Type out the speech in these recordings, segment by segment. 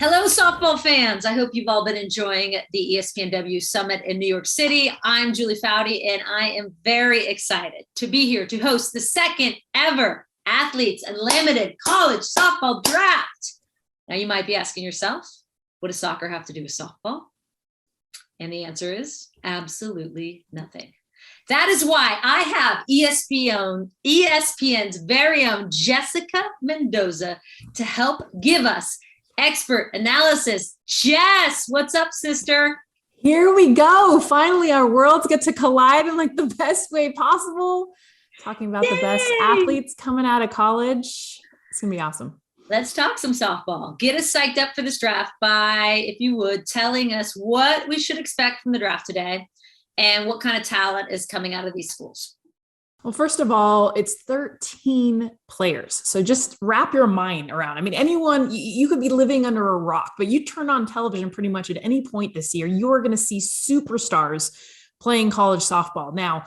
Hello, softball fans. I hope you've all been enjoying the ESPNW Summit in New York City. I'm Julie Foudy, and I am very excited to be here to host the second ever Athletes Unlimited College Softball Draft. Now, you might be asking yourself, what does soccer have to do with softball? And the answer is absolutely nothing. That is why I have ESPN's very own Jessica Mendoza to help give us expert analysis. Jess, what's up, sister? Here we go. Finally, our worlds get to collide in like the best way possible. Talking about the best athletes coming out of college. It's going to be awesome. Let's talk some softball. Get us psyched up for this draft by, if you would, telling us what we should expect from the draft today and what kind of talent is coming out of these schools. Well, first of all, it's 13 players. So just wrap your mind around. I mean, anyone, you could be living under a rock, but you turn on television pretty much at any point this year, you're going to see superstars playing college softball. Now,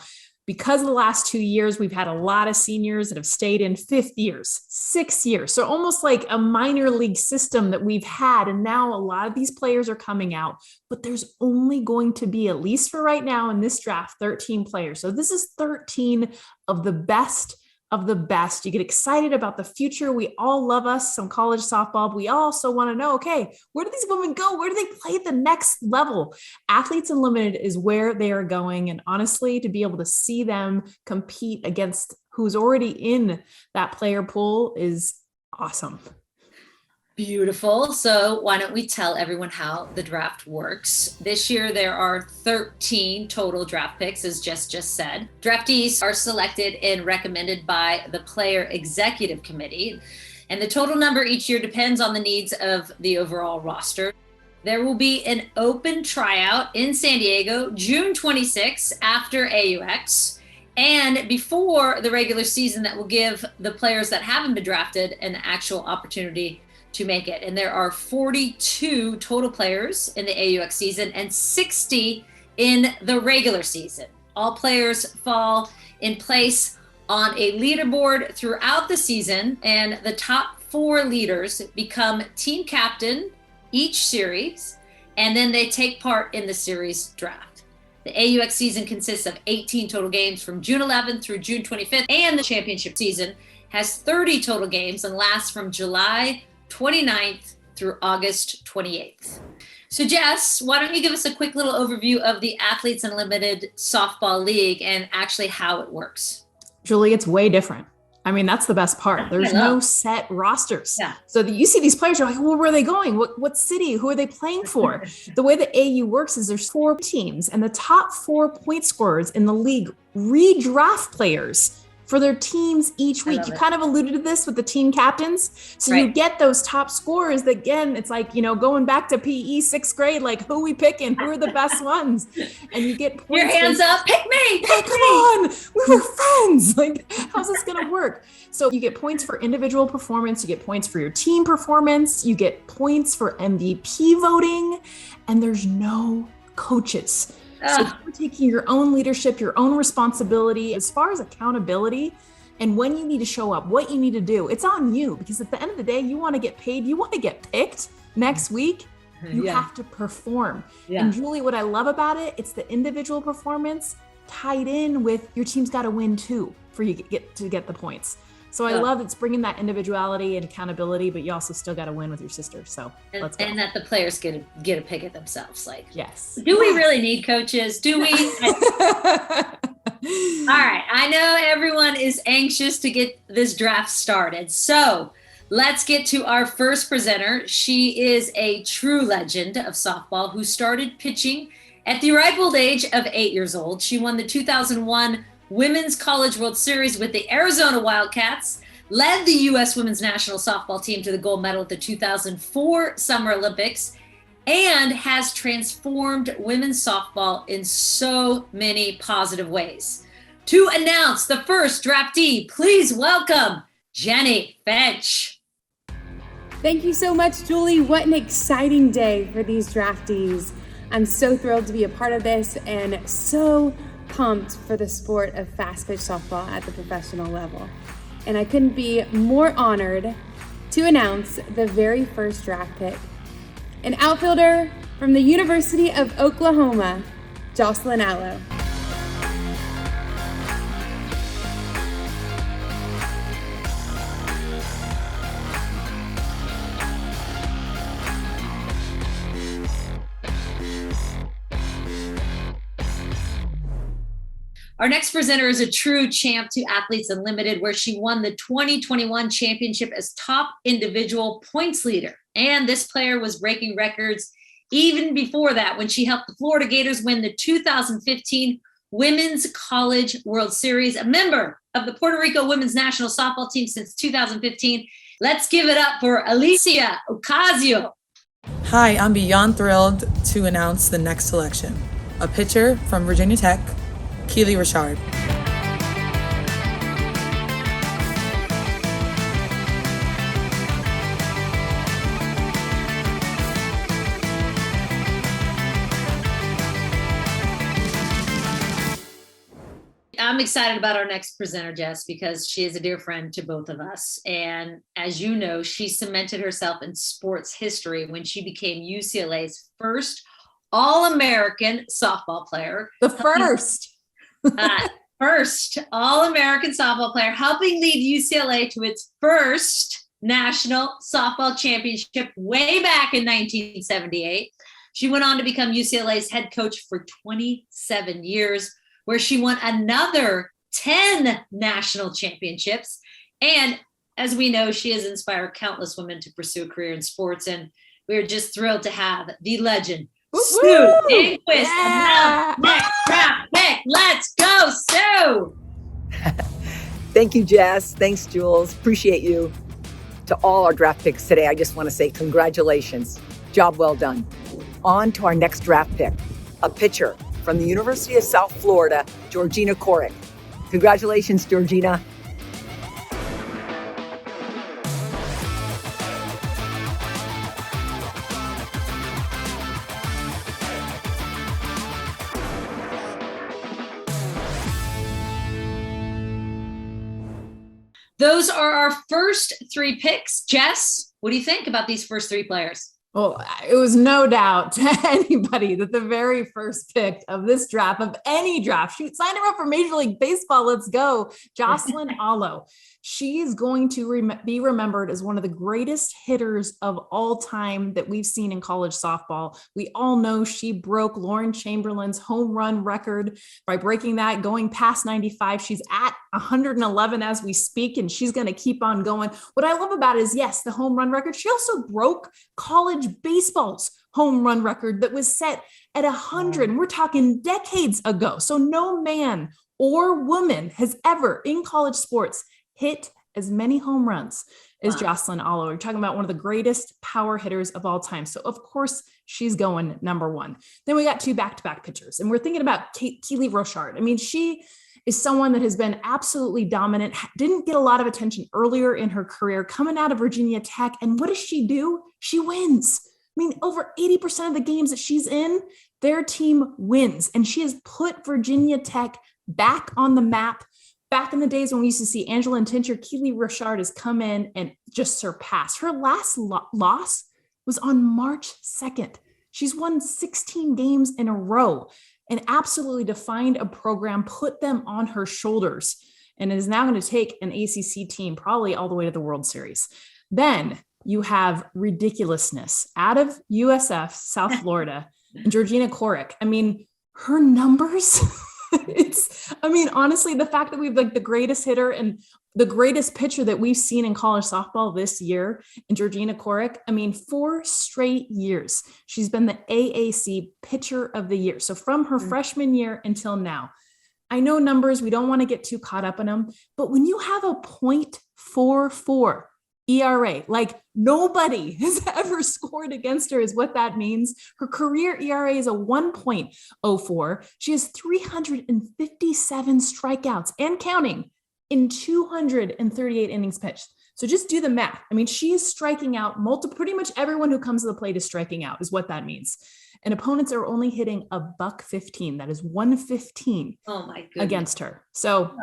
because of the last 2 years, we've had a lot of seniors that have stayed in 5th years, 6 years. So almost like a minor league system that we've had. And now a lot of these players are coming out, but there's only going to be, at least for right now in this draft, 13 players. So this is 13 of the best of the best. You get excited about the future. We all love us some college softball, but we also want to know, okay, where do these women go? Where do they play at the next level? Athletes Unlimited is where they are going. And honestly, to be able to see them compete against who's already in that player pool is awesome. Beautiful. So why don't we tell everyone how the draft works? This year, there are 13 total draft picks, as Jess just said. Draftees are selected and recommended by the Player Executive Committee, and the total number each year depends on the needs of the overall roster. There will be an open tryout in San Diego, June 26th, after AUX, and before the regular season that will give the players that haven't been drafted an actual opportunity to make it. And there are 42 total players in the AUX season and 60 in the regular season. All players fall in place on a leaderboard throughout the season, and the top 4 leaders become team captain each series, and then they take part in the series draft. The AUX season consists of 18 total games from June 11th through June 25th, and the championship season has 30 total games and lasts from July 29th through August 28th. So Jess, why don't you give us a quick little overview of the Athletes Unlimited Softball League and actually how it works? Julie, it's way different. I mean, that's the best part. There's no set rosters. Yeah. So you see these players, you're like, well, where are they going? What city? Who are they playing for? The way the AU works is there's 4 teams, and the top 4 point scorers in the league redraft players for their teams each week. You kind of alluded to this with the team captains. So you get those top scorers that, again, it's like, going back to PE 6th grade, like who we picking, who are the best ones? And you get points. Your hands up, pick me, pick come on, we were friends. Like, how's this going to work? So you get points for individual performance. You get points for your team performance. You get points for MVP voting, and there's no coaches. So you're taking your own leadership, your own responsibility as far as accountability and when you need to show up, what you need to do. It's on you, because at the end of the day, you want to get paid. You want to get picked next week. You have to perform. And Julie, what I love about it, it's the individual performance tied in with your team's got to win too for you to get the points. So I love it's bringing that individuality and accountability, but you also still got to win with your sister. So let's go. And that the players get a pick at themselves. Like, yes. Do we really need coaches? Do we? All right. I know everyone is anxious to get this draft started. So let's get to our first presenter. She is a true legend of softball who started pitching at the ripe old age of 8 years old. She won the 2001 Women's College World Series with the Arizona Wildcats, led the U.S. Women's National Softball team to the gold medal at the 2004 Summer Olympics, and has transformed women's softball in so many positive ways. To announce the first draftee, please welcome Jenny Finch. Thank you so much, Julie. What an exciting day for these draftees. I'm so thrilled to be a part of this and so pumped for the sport of fast pitch softball at the professional level. And I couldn't be more honored to announce the very first draft pick An outfielder from the University of Oklahoma, Jocelyn Allo. Our next presenter is a true champ to Athletes Unlimited, where she won the 2021 championship as top individual points leader. And this player was breaking records even before that when she helped the Florida Gators win the 2015 Women's College World Series, a member of the Puerto Rico women's national softball team since 2015. Let's give it up for Alicia Ocasio. Hi, I'm beyond thrilled to announce the next selection, a pitcher from Virginia Tech, Keely Richard. I'm excited about our next presenter, Jess, because she is a dear friend to both of us. And as you know, she cemented herself in sports history when she became UCLA's first All-American softball player. The first. First All-American softball player, helping lead UCLA to its first national softball championship way back in 1978. She went on to become UCLA's head coach for 27 years, where she won another 10 national championships. And as we know, she has inspired countless women to pursue a career in sports. And we're just thrilled to have the legend, Sue Enquist. Yeah. Next draft pick. Let's go, Sue. Thank you, Jess. Thanks, Jules. Appreciate you. To all our draft picks today, I just want to say congratulations. Job well done. On to our next draft pick, a pitcher from the University of South Florida, Georgina Corrick. Congratulations, Georgina. Those are our first three picks. Jess, what do you think about these first three players? Well, it was no doubt to anybody that the very first pick of this draft, of any draft, shoot, sign her up for Major League Baseball. Let's go. Jocelyn Allo. She is going to be remembered as one of the greatest hitters of all time that we've seen in college softball. We all know she broke Lauren Chamberlain's home run record by breaking that, going past 95. She's at 111 as we speak, and she's going to keep on going. What I love about it is, yes, the home run record. She also broke college baseball's home run record that was set at 100. And we're talking decades ago. So no man or woman has ever in college sports hit as many home runs as Jocelyn Allo. We're talking about one of the greatest power hitters of all time. So of course she's going number one. Then we got two back-to-back pitchers, and we're thinking about Keely Richard. I mean, she is someone that has been absolutely dominant, didn't get a lot of attention earlier in her career, coming out of Virginia Tech. And what does she do? She wins. I mean, over 80% of the games that she's in, their team wins. And she has put Virginia Tech back on the map. Back in the days when we used to see Angela and Tincher, Keely Richard has come in and just surpassed. Her last loss was on March 2nd. She's won 16 games in a row and absolutely defined a program, put them on her shoulders, and is now going to take an ACC team probably all the way to the World Series. Then you have ridiculousness out of USF, South Florida, and Georgina Corrick. I mean, her numbers... honestly, the fact that we've like the greatest hitter and the greatest pitcher that we've seen in college softball this year in Georgina Corrick, 4 straight years, she's been the AAC Pitcher of the Year. So from her freshman year until now, I know numbers, we don't want to get too caught up in them, but when you have a .44 ERA, like nobody has ever scored against her is what that means. Her career ERA is a 1.04. She has 357 strikeouts and counting in 238 innings pitched. So just do the math. I mean, she is striking out pretty much everyone who comes to the plate is striking out is what that means. And opponents are only hitting a $115. That is 115 against her. So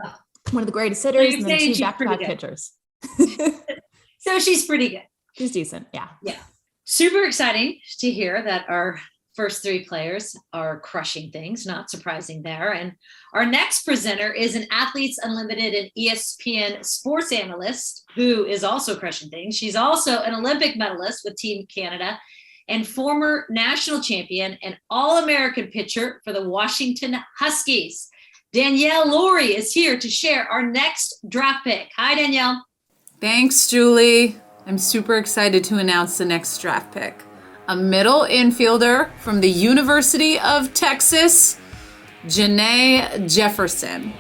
one of the greatest hitters and then two back-to-back pitchers. So she's pretty good. She's decent. Yeah. Yeah. Super exciting to hear that our first three players are crushing things, not surprising there. And our next presenter is an Athletes Unlimited and ESPN sports analyst who is also crushing things. She's also an Olympic medalist with Team Canada and former national champion and All-American pitcher for the Washington Huskies. Danielle Laurie is here to share our next draft pick. Hi, Danielle. Thanks, Julie. I'm super excited to announce the next draft pick. A middle infielder from the University of Texas, Janae Jefferson.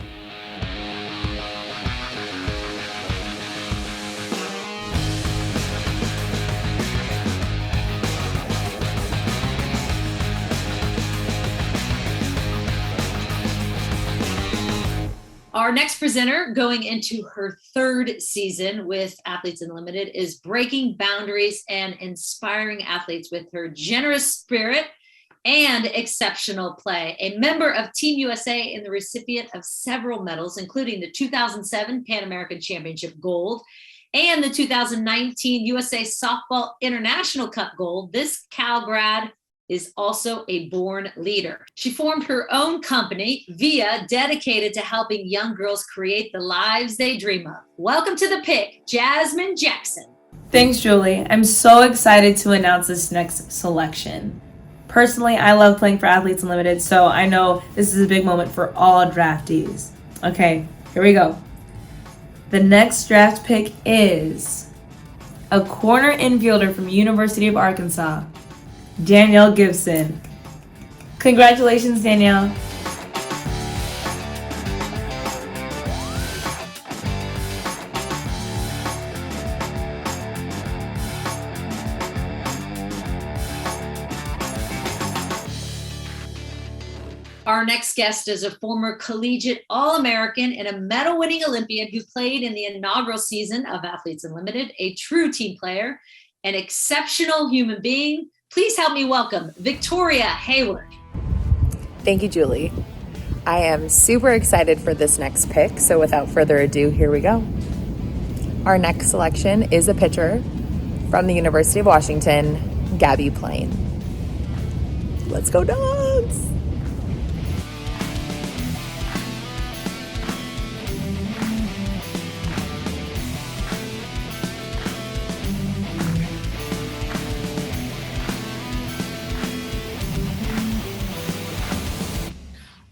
Our next presenter, going into her third season with Athletes Unlimited, is breaking boundaries and inspiring athletes with her generous spirit and exceptional play. A member of Team USA and the recipient of several medals, including the 2007 Pan American Championship gold and the 2019 USA Softball International Cup gold, this Cal grad is also a born leader. She formed her own company, Via, dedicated to helping young girls create the lives they dream of. Welcome to the pick, Jasmine Jackson. Thanks, Julie. I'm so excited to announce this next selection. Personally, I love playing for Athletes Unlimited, so I know this is a big moment for all draftees. Okay, here we go. The next draft pick is a corner infielder from University of Arkansas, Danielle Gibson. Congratulations, Danielle. Our next guest is a former collegiate All-American and a medal-winning Olympian who played in the inaugural season of Athletes Unlimited, a true team player, an exceptional human being. Please help me welcome Victoria Hayward. Thank you, Julie. I am super excited for this next pick, so without further ado, here we go. Our next selection is a pitcher from the University of Washington, Gabby Plain. Let's go, Dogs!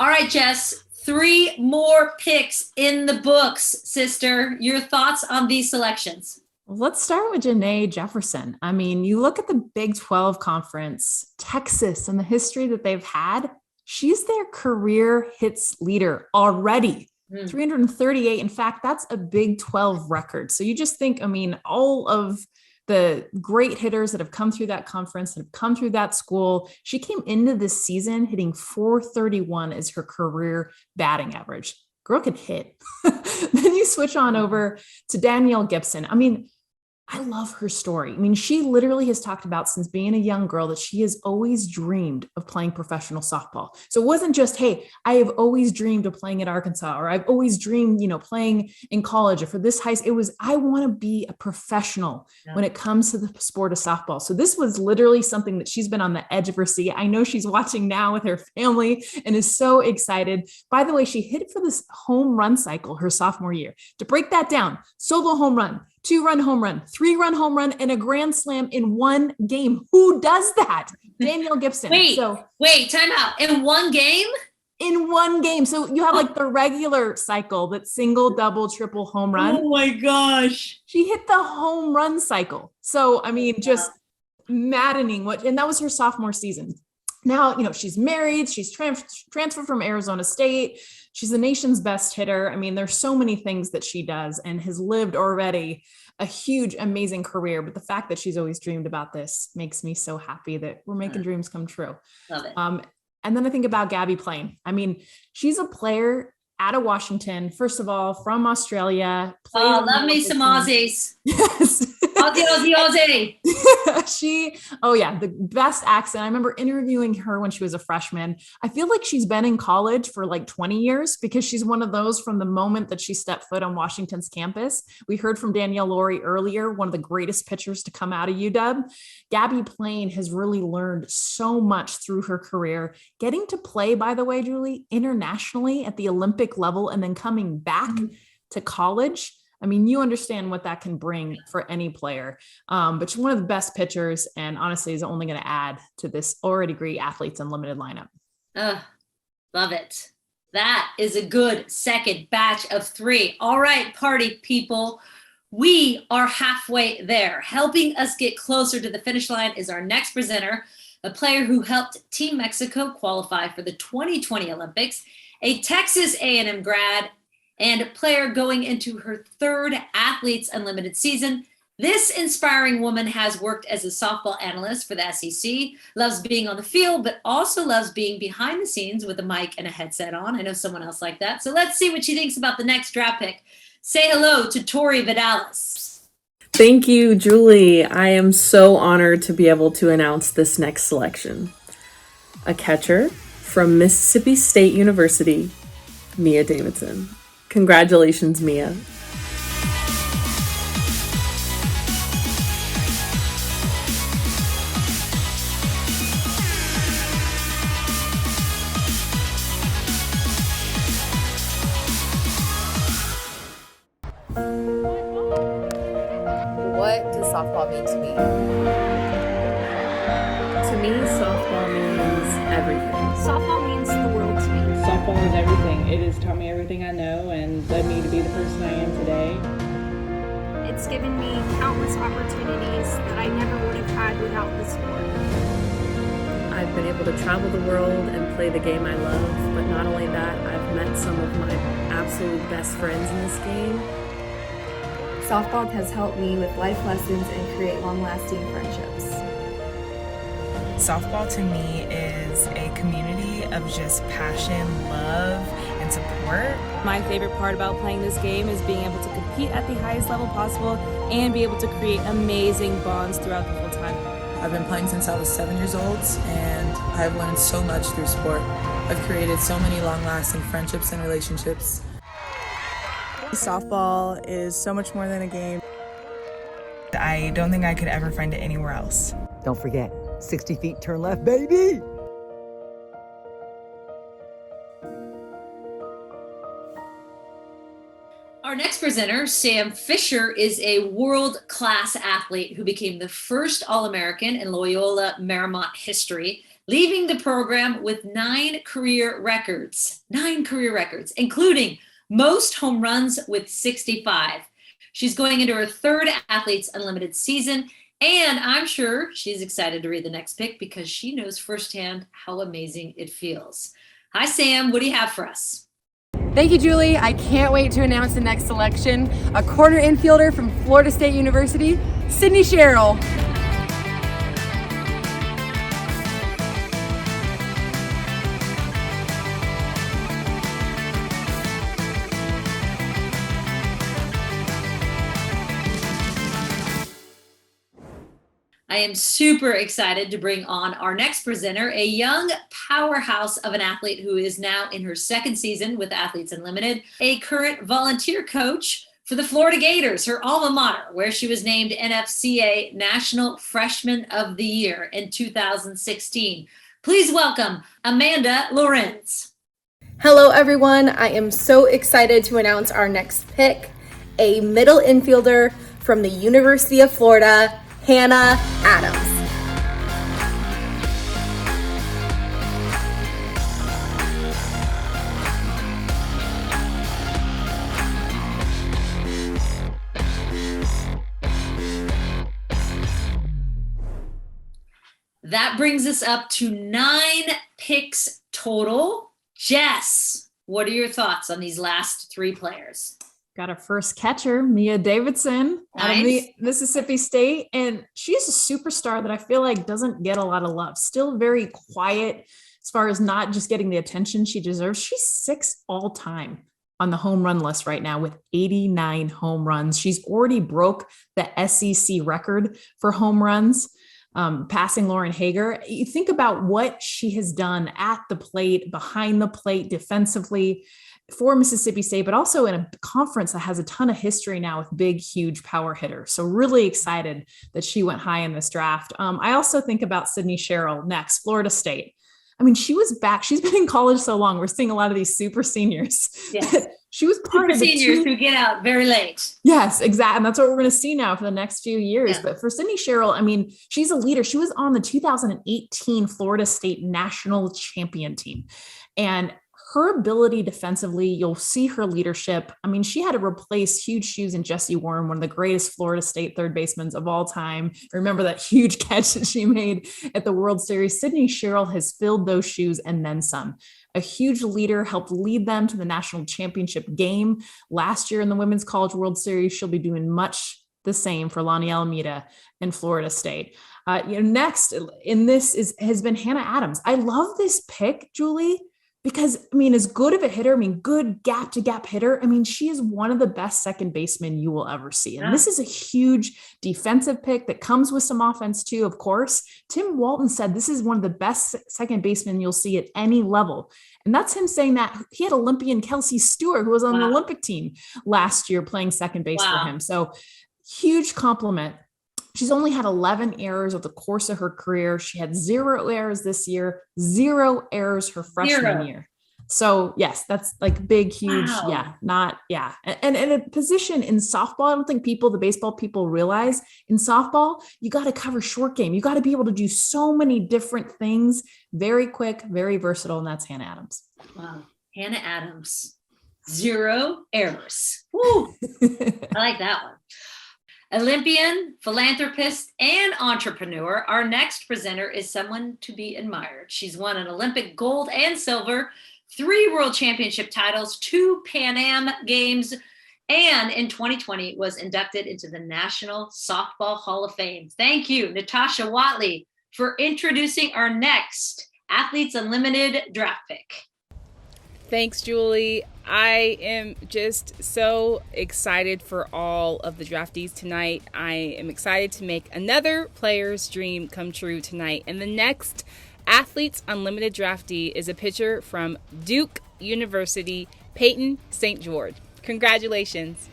All right, Jess, 3 more picks in the books, sister. Your thoughts on these selections? Let's start with Janae Jefferson. I mean, you look at the Big 12 conference, Texas, and the history that they've had. She's their career hits leader already. 338. In fact, that's a Big 12 record. So you just think, I mean, all of the great hitters that have come through that conference, that have come through that school. She came into this season hitting .431 as her career batting average. Girl can hit. Then you switch on over to Danielle Gibson. I mean, I love her story. I mean, she literally has talked about since being a young girl that she has always dreamed of playing professional softball. So it wasn't just, hey, I have always dreamed of playing at Arkansas, or I've always dreamed, playing in college or for this high school. It was, I want to be a professional when it comes to the sport of softball. So this was literally something that she's been on the edge of her seat. I know she's watching now with her family and is so excited. By the way, she hit for this home run cycle her sophomore year. To break that down, solo home run, 2-run home run, 3-run home run, and a grand slam in one game. Who does that? Danielle Gibson. Wait, time out. In one game? In one game. So you have like the regular cycle, that single, double, triple home run. Oh my gosh. She hit the home run cycle. So, I mean, just maddening. And that was her sophomore season. Now, she's married. She's transferred from Arizona State. She's the nation's best hitter. I mean, there's so many things that she does and has lived already a huge, amazing career. But the fact that she's always dreamed about this makes me so happy that we're making dreams come true. Love it. And then I think about Gabby Plain. I mean, she's a player out of Washington, first of all, from Australia. Oh, love me some Aussies. Yes. Aussie, Aussie, Aussie. The best accent. I remember interviewing her when she was a freshman. I feel like she's been in college for like 20 years because she's one of those from the moment that she stepped foot on Washington's campus. We heard from Danielle Laurie earlier, one of the greatest pitchers to come out of UW. Gabby Plain has really learned so much through her career, getting to play, by the way, Julie, internationally at the Olympic level and then coming back to college. I mean, you understand what that can bring for any player, but she's one of the best pitchers and honestly is only going to add to this already great Athletes Unlimited lineup. Love it. That is a good second batch of 3. All right, party people. We are halfway there. Helping us get closer to the finish line is our next presenter, a player who helped Team Mexico qualify for the 2020 Olympics, a Texas A&M grad, and a player going into her 3rd Athletes Unlimited season. This inspiring woman has worked as a softball analyst for the SEC, loves being on the field, but also loves being behind the scenes with a mic and a headset on. I know someone else like that. So let's see what she thinks about the next draft pick. Say hello to Tori Vidalis. Thank you, Julie. I am so honored to be able to announce this next selection. A catcher from Mississippi State University, Mia Davidson. Congratulations, Mia. What does softball mean to me? To me, softball means everything. Softball means the world to me. Softball is everything. It has taught me everything I know and led me to be the person I am today. It's given me countless opportunities that I never would have had without the sport. I've been able to travel the world and play the game I love, but not only that, I've met some of my absolute best friends in this game. Softball has helped me with life lessons and create long-lasting friendships. Softball to me is a community of just passion, love, and support. My favorite part about playing this game is being able to compete at the highest level possible and be able to create amazing bonds throughout the whole time. I've been playing since I was 7 years old, and I've learned so much through sport. I've created so many long-lasting friendships and relationships. Softball is so much more than a game. I don't think I could ever find it anywhere else. Don't forget, 60 feet, turn left, baby! Our next presenter, Sam Fisher, is a world-class athlete who became the first All-American in Loyola Marymount history, leaving the program with 9 career records, including most home runs with 65. She's going into her 3rd Athletes Unlimited season, and I'm sure she's excited to read the next pick because she knows firsthand how amazing it feels. Hi, Sam. What do you have for us? Thank you, Julie. I can't wait to announce the next selection. A corner infielder from Florida State University, Sydney Sherrill. I am super excited to bring on our next presenter, a young powerhouse of an athlete who is now in her 2nd season with Athletes Unlimited, a current volunteer coach for the Florida Gators, her alma mater, where she was named NFCA National Freshman of the Year in 2016. Please welcome Amanda Lorenz. Hello, everyone. I am so excited to announce our next pick, a middle infielder from the University of Florida, Hannah Adams. That brings us up to 9 picks total. Jess, what are your thoughts on these last 3 players? Got a first catcher, Mia Davidson, out of the Mississippi State. And she's a superstar that I feel like doesn't get a lot of love. Still very quiet as far as not just getting the attention she deserves. She's 6th all time on the home run list right now with 89 home runs. She's already broke the SEC record for home runs, passing Lauren Hager. You think about what she has done at the plate, behind the plate, defensively for Mississippi State, but also in a conference that has a ton of history now with big, huge power hitters. So really excited that she went high in this draft. I also think about Sydney Sherrill next, Florida State. I mean, she was back. She's been in college so long. We're seeing a lot of these super seniors. Yes. She was part of the seniors who get out very late. Yes, exactly. And that's what we're going to see now for the next few years. Yeah. But for Sydney Sherrill, I mean, she's a leader. She was on the 2018 Florida State national champion team. And her ability defensively, you'll see her leadership. I mean, she had to replace huge shoes in Jesse Warren, one of the greatest Florida State third basemen of all time. Remember that huge catch that she made at the World Series? Sydney Sherrill has filled those shoes and then some. A huge leader, helped lead them to the national championship game last year in the Women's College World Series. She'll be doing much the same for Lonnie Alameda in Florida State. Next in this has been Hannah Adams. I love this pick, Julie, because, I mean, as good of a hitter, I mean, good gap-to-gap hitter, I mean, she is one of the best second basemen you will ever see. And this is a huge defensive pick that comes with some offense too, of course. Tim Walton said this is one of the best second basemen you'll see at any level. And that's him saying that. He had Olympian Kelsey Stewart, who was on the Olympic team last year playing second base for him. So huge compliment. She's only had 11 errors over the course of her career. She had 0 errors this year, 0 errors her freshman year. So yes, that's like big, huge. Wow. And in a position in softball, I don't think the baseball people realize in softball, you got to cover short game. You got to be able to do so many different things, very quick, very versatile. And that's Hannah Adams. Wow. Hannah Adams, 0 errors. Woo. I like that one. Olympian, philanthropist, and entrepreneur, our next presenter is someone to be admired. She's won an Olympic gold and silver, 3 world championship titles, 2 Pan Am games, and in 2020 was inducted into the National Softball Hall of Fame. Thank you, Natasha Watley, for introducing our next Athletes Unlimited draft pick. Thanks, Julie. I am just so excited for all of the draftees tonight. I am excited to make another player's dream come true tonight. And the next Athletes Unlimited draftee is a pitcher from Duke University, Peyton St. George. Congratulations.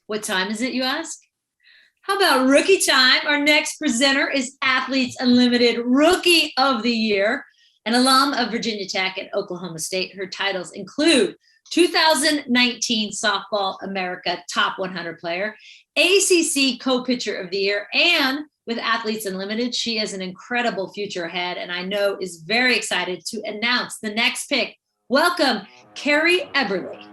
What time is it, you ask? How about rookie time? Our next presenter is Athletes Unlimited Rookie of the Year, an alum of Virginia Tech and Oklahoma State. Her titles include 2019 Softball America Top 100 Player, ACC Co-Pitcher of the Year, and with Athletes Unlimited, she has an incredible future ahead, and I know is very excited to announce the next pick. Welcome, Carrie Eberly.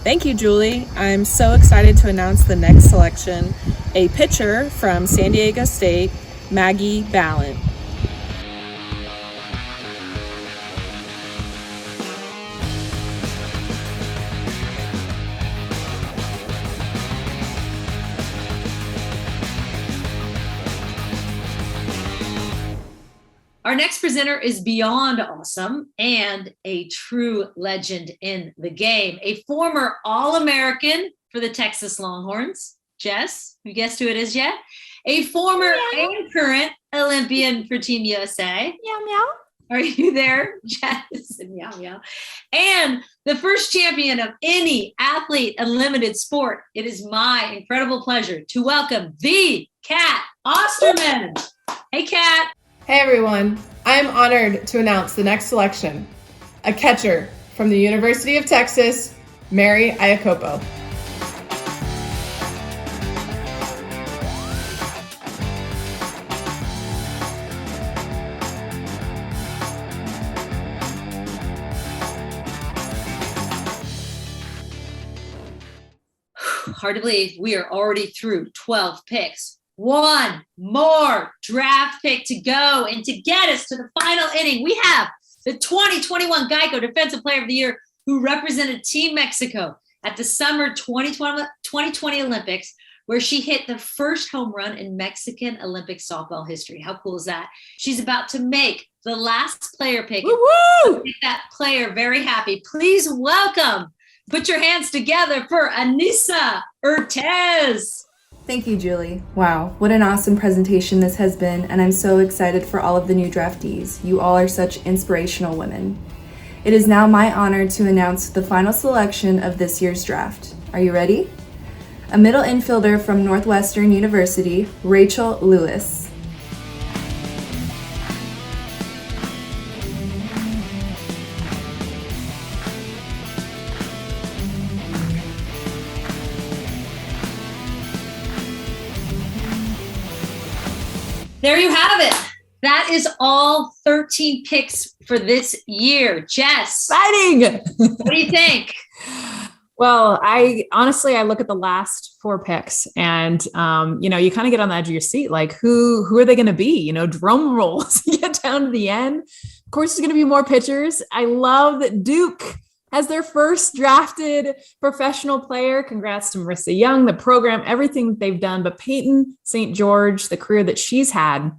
Thank you, Julie. I'm so excited to announce the next selection, a pitcher from San Diego State, Maggie Ballant. Our next presenter is beyond awesome and a true legend in the game. A former All-American for the Texas Longhorns. Jess, you guessed who it is yet? A former and current Olympian for Team USA. Meow, meow. Are you there, Jess? Meow, meow. And the first champion of any Athlete Unlimited sport. It is my incredible pleasure to welcome the Kat Osterman. Hey, Kat. Hey everyone, I am honored to announce the next selection, a catcher from the University of Texas, Mary Iacopo. Hard to believe we are already through 12 picks. One more draft pick to go. And to get us to the final inning, we have the 2021 Geico Defensive Player of the Year, who represented Team Mexico at the summer 2020 Olympics, where she hit the first home run in Mexican Olympic softball history. How cool is that? She's about to make the last player pick. Woo-woo! Make that player very happy. Please welcome, put your hands together for Anissa Urtez. Thank you, Julie. Wow, what an awesome presentation this has been, and I'm so excited for all of the new draftees. You all are such inspirational women. It is now my honor to announce the final selection of this year's draft. Are you ready? A middle infielder from Northwestern University, Rachel Lewis. There you have it. That is all 13 picks for this year. Jess. Exciting. What do you think? Well, I look at the last 4 picks and, you kind of get on the edge of your seat. Like who are they going to be? Drum rolls, you get down to the end. Of course, there's going to be more pitchers. I love that Duke has their first drafted professional player. Congrats to Marissa Young, the program, everything that they've done. But Peyton St. George, the career that she's had,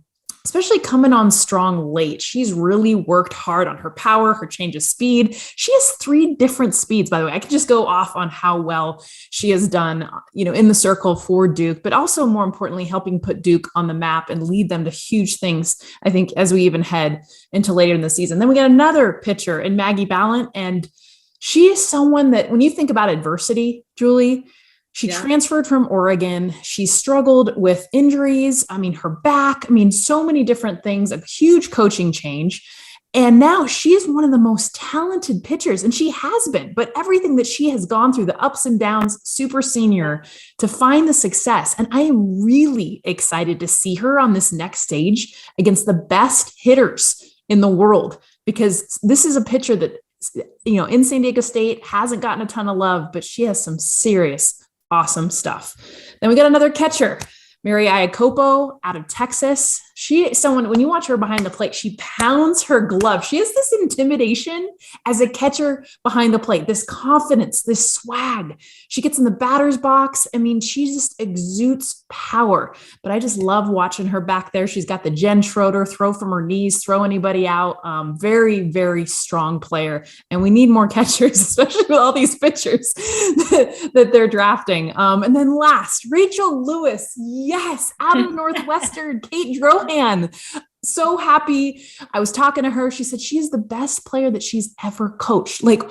especially coming on strong late, she's really worked hard on her power, her change of speed. She has 3 different speeds, by the way. I could just go off on how well she has done, in the circle for Duke, but also more importantly, helping put Duke on the map and lead them to huge things, I think, as we even head into later in the season. Then we got another pitcher in Maggie Ballant, and she is someone that when you think about adversity, Julie, she transferred from Oregon. She struggled with injuries. Her back, so many different things, a huge coaching change. And now she is one of the most talented pitchers, and she has been, but everything that she has gone through, the ups and downs, super senior, to find the success. And I am really excited to see her on this next stage against the best hitters in the world, because this is a pitcher that, in San Diego State hasn't gotten a ton of love, but she has some serious, awesome stuff. Then we got another catcher, Mary Iacopo out of Texas. She is someone, when you watch her behind the plate, she pounds her glove. She has this intimidation as a catcher behind the plate, this confidence, this swag. She gets in the batter's box. She just exudes power, but I just love watching her back there. She's got the Jen Schroeder throw from her knees, throw anybody out. Very, very strong player. And we need more catchers, especially with all these pitchers that they're drafting. And then last, Rachel Lewis. Yes, out of Northwestern, Kate Drohan. So happy. I was talking to her. She said she is the best player that she's ever coached. Like,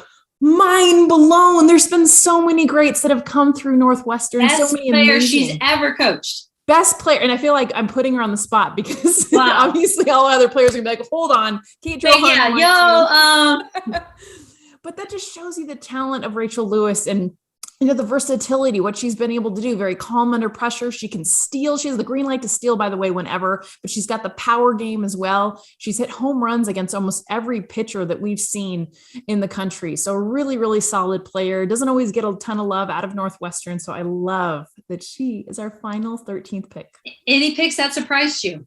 mind blown. There's been so many greats that have come through Northwestern. Best so many player amazing. She's ever coached. Best player. And I feel like I'm putting her on the spot because obviously all other players are going to be like, hold on. Kate Drohan. But that just shows you the talent of Rachel Lewis and the versatility, what she's been able to do, very calm under pressure. She can steal. She has the green light to steal, by the way, whenever, but she's got the power game as well. She's hit home runs against almost every pitcher that we've seen in the country. So really, really solid player. Doesn't always get a ton of love out of Northwestern. So I love that she is our final 13th pick. Any picks that surprised you?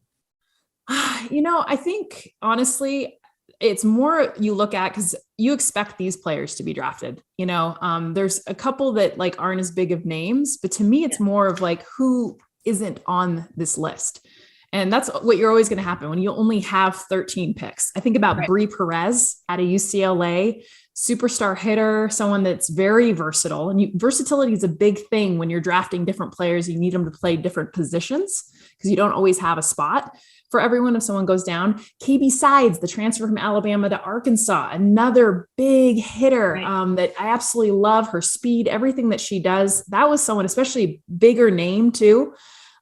I think honestly, it's more you look at because you expect these players to be drafted. There's a couple that like aren't as big of names, but to me, it's more of like who isn't on this list. And that's what you're always going to happen when you only have 13 picks. I think about Brie Perez out of UCLA, superstar hitter, someone that's very versatile. And versatility is a big thing when you're drafting different players. You need them to play different positions because you don't always have a spot for everyone if someone goes down. KB Sides, the transfer from Alabama to Arkansas, another big hitter that I absolutely love, her speed, everything that she does. That was someone, especially bigger name too.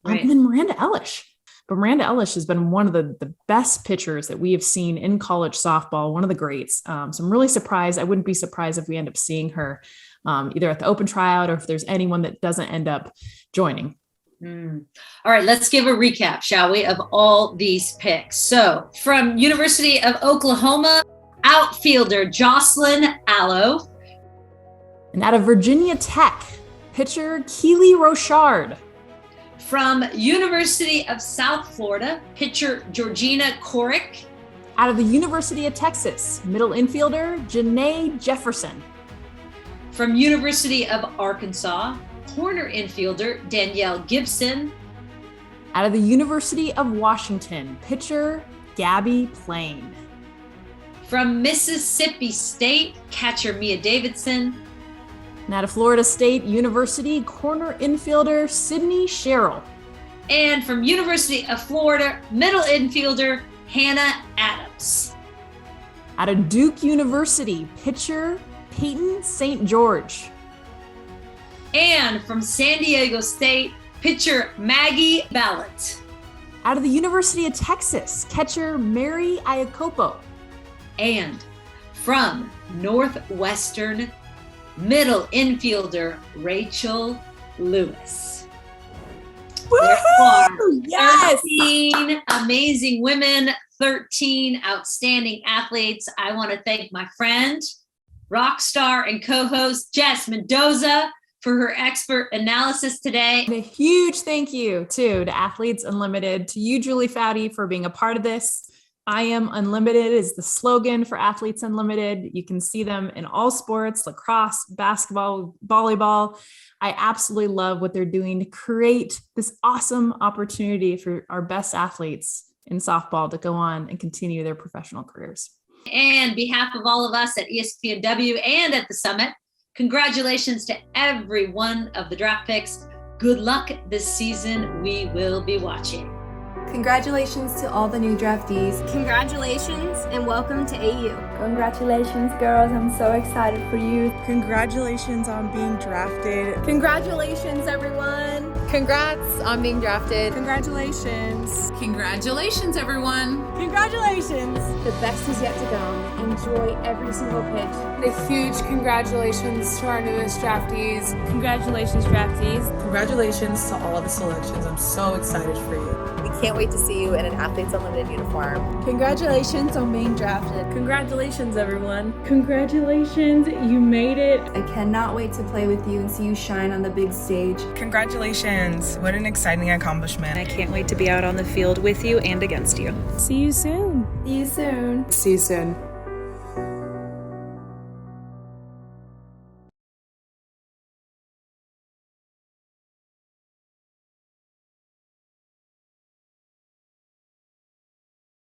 And then Miranda Elish. But Miranda Elish has been one of the best pitchers that we have seen in college softball, one of the greats. So I'm really surprised. I wouldn't be surprised if we end up seeing her either at the open tryout or if there's anyone that doesn't end up joining. All right, let's give a recap, shall we, of all these picks. So from University of Oklahoma, outfielder Jocelyn Allo. And out of Virginia Tech, pitcher Keely Rochard. From University of South Florida, pitcher Georgina Korick. Out of the University of Texas, middle infielder Janae Jefferson. From University of Arkansas, corner infielder Danielle Gibson. Out of the University of Washington, pitcher Gabby Plain. From Mississippi State, catcher Mia Davidson. And out of Florida State University, corner infielder Sydney Sherrill. And from University of Florida, middle infielder Hannah Adams. Out of Duke University, pitcher Peyton St. George. And from San Diego State, pitcher Maggie Ballett. Out of the University of Texas, catcher Mary Iacopo. And from Northwestern, middle infielder Rachel Lewis. There are 13 amazing women, 13 outstanding athletes. I want to thank my friend, rock star and co-host Jess Mendoza for her expert analysis today. And a huge thank you too to Athletes Unlimited, to you, Julie Foudy, for being a part of this. I am unlimited is the slogan for Athletes Unlimited. You can see them in all sports, lacrosse, basketball, volleyball. I absolutely love what they're doing to create this awesome opportunity for our best athletes in softball to go on and continue their professional careers. And on behalf of all of us at ESPNW and at the Summit, congratulations to every one of the draft picks. Good luck this season. We will be watching. Congratulations to all the new draftees. Congratulations and welcome to AU. Congratulations, girls. I'm so excited for you. Congratulations on being drafted. Congratulations, everyone. Congrats on being drafted. Congratulations. Congratulations, everyone. Congratulations. The best is yet to come. Enjoy every single pitch. And a huge congratulations to our newest draftees. Congratulations, draftees. Congratulations to all the selections. I'm so excited for you. We can't wait to see you in an Athletes Unlimited uniform. Congratulations on being drafted. Congratulations, everyone. Congratulations, you made it. I cannot wait to play with you and see you shine on the big stage. Congratulations. What an exciting accomplishment. I can't wait to be out on the field with you and against you. See you soon. See you soon. See you soon.